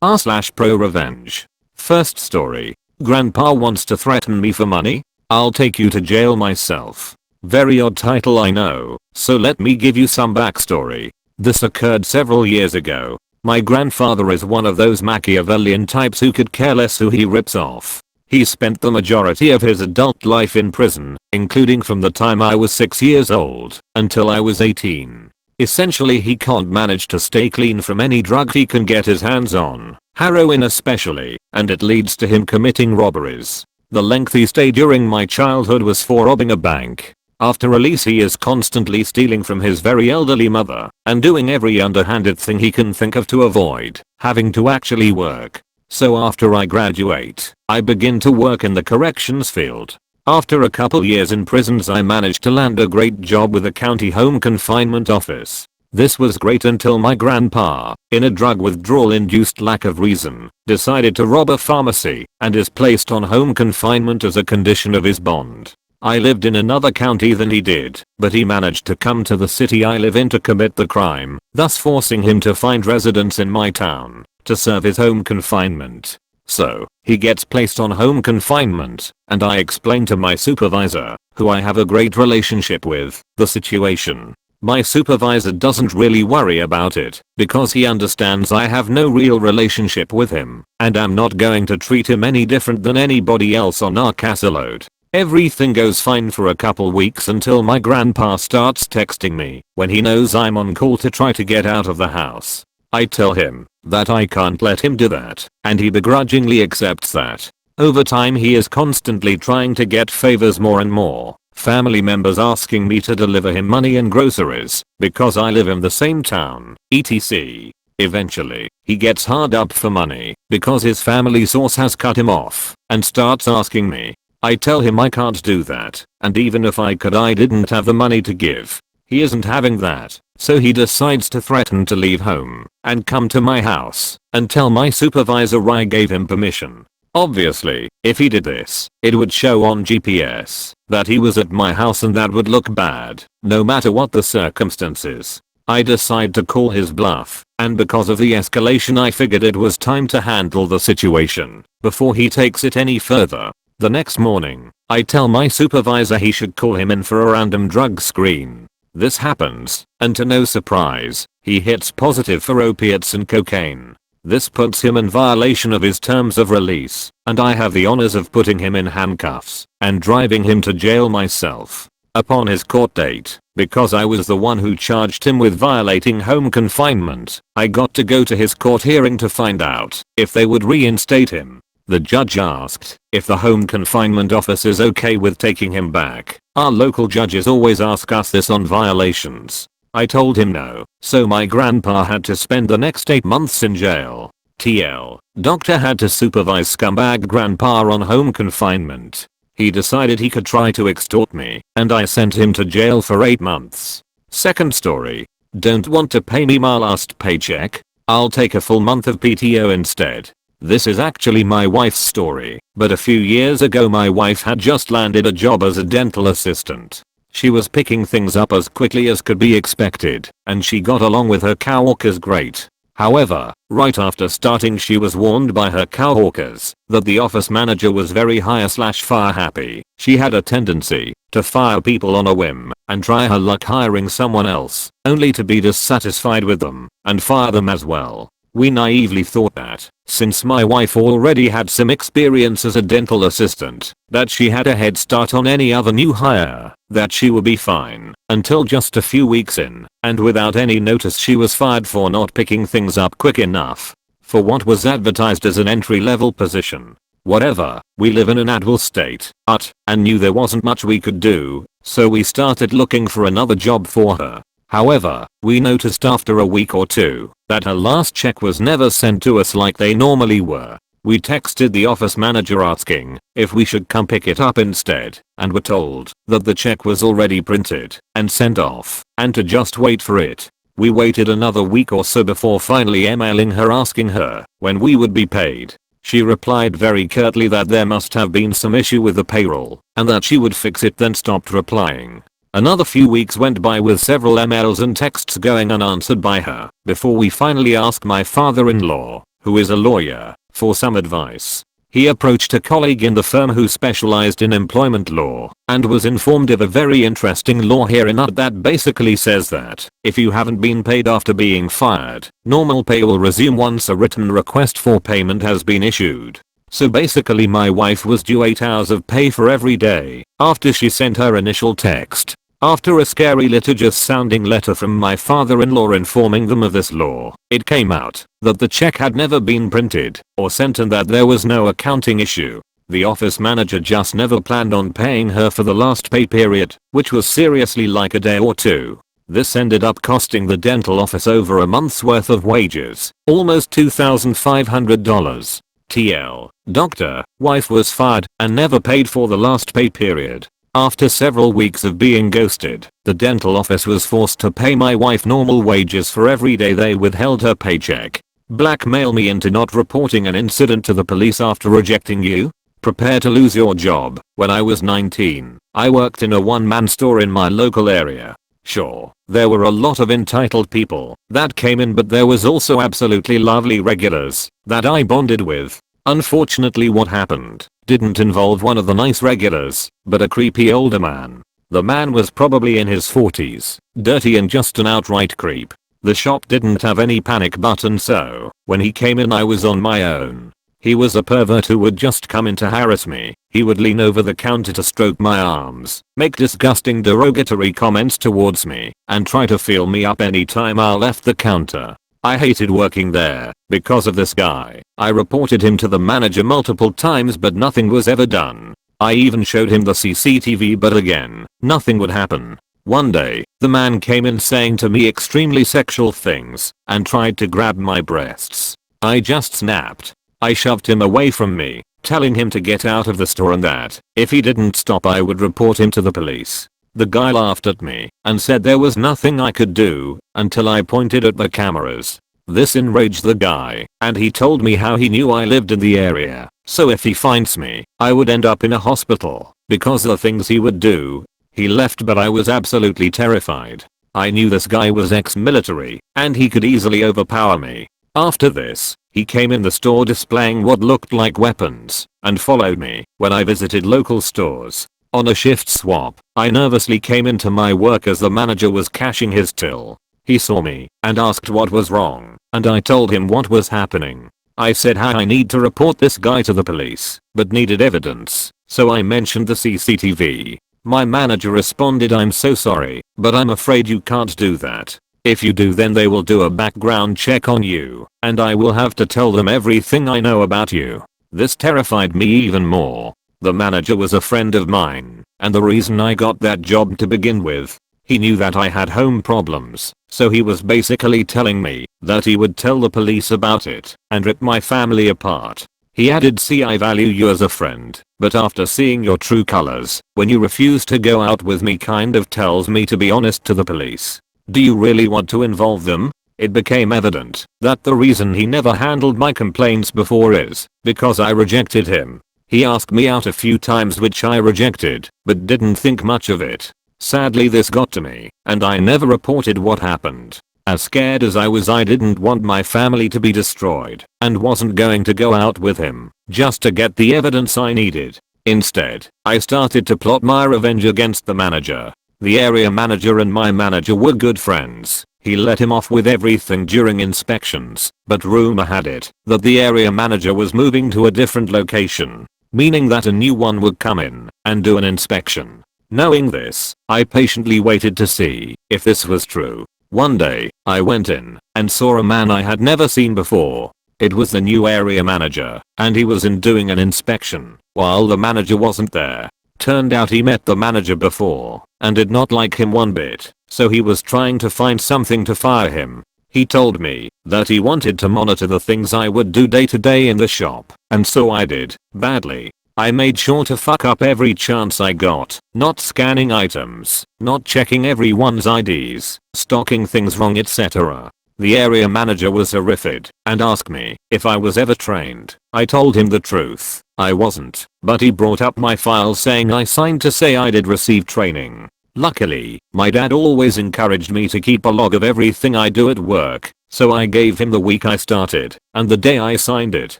r/ProRevenge. First story. Grandpa wants to threaten me for money? I'll take you to jail myself. Very odd title, I know, so let me give you some backstory. This occurred several years ago. My grandfather is one of those Machiavellian types who could care less who he rips off. He spent the majority of his adult life in prison, including from the time I was 6 years old until I was 18. Essentially, he can't manage to stay clean from any drug he can get his hands on, heroin especially, and it leads to him committing robberies. The length he stayed during my childhood was for robbing a bank. After release, he is constantly stealing from his very elderly mother and doing every underhanded thing he can think of to avoid having to actually work. So after I graduate, I begin to work in the corrections field. After a couple years in prisons, I managed to land a great job with the county home confinement office. This was great until my grandpa, in a drug withdrawal induced lack of reason, decided to rob a pharmacy and is placed on home confinement as a condition of his bond. I lived in another county than he did, but he managed to come to the city I live in to commit the crime, thus forcing him to find residence in my town to serve his home confinement. So, he gets placed on home confinement, and I explain to my supervisor, who I have a great relationship with, the situation. My supervisor doesn't really worry about it, because he understands I have no real relationship with him, and I'm not going to treat him any different than anybody else on our caseload. Everything goes fine for a couple weeks until my grandpa starts texting me when he knows I'm on call to try to get out of the house. I tell him that I can't let him do that, and he begrudgingly accepts that. Over time, he is constantly trying to get favors more and more. Family members asking me to deliver him money and groceries because I live in the same town, etc. Eventually, he gets hard up for money because his family source has cut him off and starts asking me. I tell him I can't do that, and even if I could, I didn't have the money to give. He isn't having that, so he decides to threaten to leave home and come to my house and tell my supervisor I gave him permission. Obviously, if he did this, it would show on GPS that he was at my house, and that would look bad, no matter what the circumstances. I decide to call his bluff, and because of the escalation, I figured it was time to handle the situation before he takes it any further. The next morning, I tell my supervisor he should call him in for a random drug screen. This happens, and to no surprise, he hits positive for opiates and cocaine. This puts him in violation of his terms of release, and I have the honors of putting him in handcuffs and driving him to jail myself. Upon his court date, because I was the one who charged him with violating home confinement, I got to go to his court hearing to find out if they would reinstate him. The judge asked if the home confinement office is okay with taking him back. Our local judges always ask us this on violations. I told him no, so my grandpa had to spend the next 8 months in jail. TL. Doctor had to supervise scumbag grandpa on home confinement. He decided he could try to extort me, and I sent him to jail for 8 months. Second story. Don't want to pay me my last paycheck? I'll take a full month of PTO instead. This is actually my wife's story, but a few years ago my wife had just landed a job as a dental assistant. She was picking things up as quickly as could be expected, and she got along with her coworkers great. However, right after starting, she was warned by her coworkers that the office manager was very hire/fire happy. She had a tendency to fire people on a whim and try her luck hiring someone else, only to be dissatisfied with them and fire them as well. We naively thought that, since my wife already had some experience as a dental assistant, that she had a head start on any other new hire, that she would be fine, until just a few weeks in, and without any notice, she was fired for not picking things up quick enough for what was advertised as an entry-level position. Whatever, we live in an adult state, and knew there wasn't much we could do, so we started looking for another job for her. However, we noticed after a week or two that her last check was never sent to us like they normally were. We texted the office manager asking if we should come pick it up instead, and were told that the check was already printed and sent off, and to just wait for it. We waited another week or so before finally emailing her asking her when we would be paid. She replied very curtly that there must have been some issue with the payroll, and that she would fix it, then stopped replying. Another few weeks went by with several emails and texts going unanswered by her, before we finally asked my father-in-law, who who is a lawyer, for some advice. He approached a colleague in the firm who specialized in employment law and was informed of a very interesting law here that basically says that if you haven't been paid after being fired, normal pay will resume once a written request for payment has been issued. So basically my wife was due 8 hours of pay for every day after she sent her initial text. After a scary litigious sounding letter from my father-in-law informing them of this law, it came out that the check had never been printed or sent and that there was no accounting issue. The office manager just never planned on paying her for the last pay period, which was seriously like a day or two. This ended up costing the dental office over a month's worth of wages, almost $2,500. TL. Doctor, wife was fired and never paid for the last pay period. After several weeks of being ghosted, the dental office was forced to pay my wife normal wages for every day they withheld her paycheck. Blackmail me into not reporting an incident to the police after rejecting you? Prepare to lose your job. When I was 19, I worked in a one-man store in my local area. Sure, there were a lot of entitled people that came in, but there was also absolutely lovely regulars that I bonded with. Unfortunately, what happened didn't involve one of the nice regulars, but a creepy older man. The man was probably in his 40s, dirty and just an outright creep. The shop didn't have any panic button, so when he came in I was on my own. He was a pervert who would just come in to harass me. He would lean over the counter to stroke my arms, make disgusting derogatory comments towards me, and try to feel me up anytime I left the counter. I hated working there because of this guy. I reported him to the manager multiple times but nothing was ever done. I even showed him the CCTV but again, nothing would happen. One day, the man came in saying to me extremely sexual things and tried to grab my breasts. I just snapped. I shoved him away from me, telling him to get out of the store and that if he didn't stop I would report him to the police. The guy laughed at me and said there was nothing I could do until I pointed at the cameras. This enraged the guy, and he told me how he knew I lived in the area, so if he finds me, I would end up in a hospital because of the things he would do. He left but I was absolutely terrified. I knew this guy was ex-military and he could easily overpower me. After this, he came in the store displaying what looked like weapons and followed me when I visited local stores. On a shift swap, I nervously came into my work as the manager was cashing his till. He saw me and asked what was wrong, and I told him what was happening. I said how I need to report this guy to the police, but needed evidence, so I mentioned the CCTV. My manager responded, "I'm so sorry, but I'm afraid you can't do that. If you do then they will do a background check on you, and I will have to tell them everything I know about you." This terrified me even more. The manager was a friend of mine, and the reason I got that job to begin with. He knew that I had home problems, so he was basically telling me that he would tell the police about it and rip my family apart. He added, "See, I value you as a friend, but after seeing your true colors, when you refuse to go out with me kind of tells me to be honest to the police. Do you really want to involve them?" It became evident that the reason he never handled my complaints before is because I rejected him. He asked me out a few times which I rejected, but didn't think much of it. Sadly this got to me, and I never reported what happened. As scared as I was, I didn't want my family to be destroyed, and wasn't going to go out with him, just to get the evidence I needed. Instead, I started to plot my revenge against the manager. The area manager and my manager were good friends. He let him off with everything during inspections, but rumor had it that the area manager was moving to a different location, meaning that a new one would come in and do an inspection. Knowing this, I patiently waited to see if this was true. One day, I went in and saw a man I had never seen before. It was the new area manager, and he was in doing an inspection while the manager wasn't there. Turned out he met the manager before and did not like him one bit, so he was trying to find something to fire him. He told me that he wanted to monitor the things I would do day to day in the shop, and so I did, badly. I made sure to fuck up every chance I got, not scanning items, not checking everyone's IDs, stocking things wrong, etc. The area manager was horrified and asked me if I was ever trained. I told him the truth, I wasn't, but he brought up my file saying I signed to say I did receive training. Luckily, my dad always encouraged me to keep a log of everything I do at work, So I gave him the week I started and the day I signed it,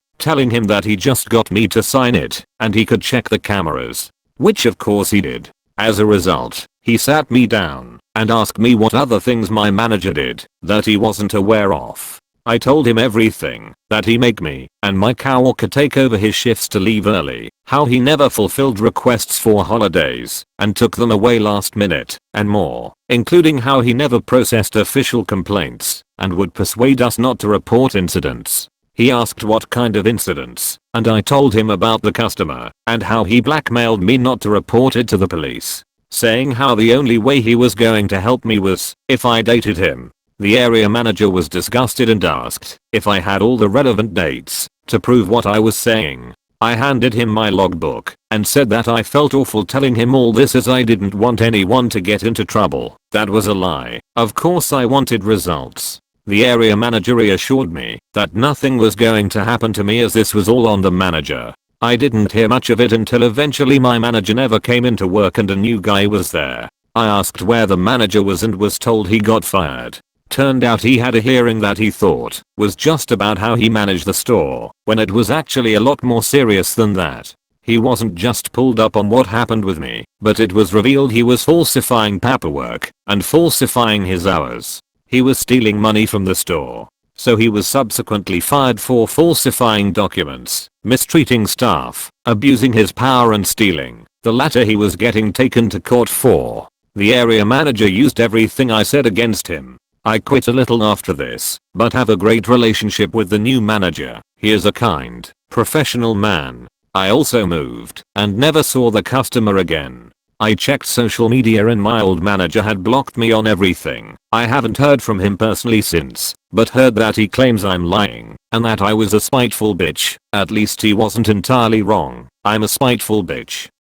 telling him that he just got me to sign it and he could check the cameras. Which of course he did. As a result, he sat me down and asked me what other things my manager did that he wasn't aware of. I told him everything, that he make me and my coworker take over his shifts to leave early, how he never fulfilled requests for holidays and took them away last minute, and more, including how he never processed official complaints and would persuade us not to report incidents. He asked what kind of incidents, and I told him about the customer and how he blackmailed me not to report it to the police, saying how the only way he was going to help me was if I dated him. The area manager was disgusted and asked if I had all the relevant dates to prove what I was saying. I handed him my logbook and said that I felt awful telling him all this as I didn't want anyone to get into trouble. That was a lie. Of course I wanted results. The area manager reassured me that nothing was going to happen to me as this was all on the manager. I didn't hear much of it until eventually my manager never came into work and a new guy was there. I asked where the manager was and was told he got fired. Turned out he had a hearing that he thought was just about how he managed the store, when it was actually a lot more serious than that. He wasn't just pulled up on what happened with me, but it was revealed he was falsifying paperwork and falsifying his hours. He was stealing money from the store. So he was subsequently fired for falsifying documents, mistreating staff, abusing his power and stealing. The latter he was getting taken to court for. The area manager used everything I said against him. I quit a little after this, but have a great relationship with the new manager. He is a kind, professional man. I also moved and never saw the customer again. I checked social media and my old manager had blocked me on everything. I haven't heard from him personally since, but heard that he claims I'm lying and that I was a spiteful bitch. At least he wasn't entirely wrong. I'm a spiteful bitch.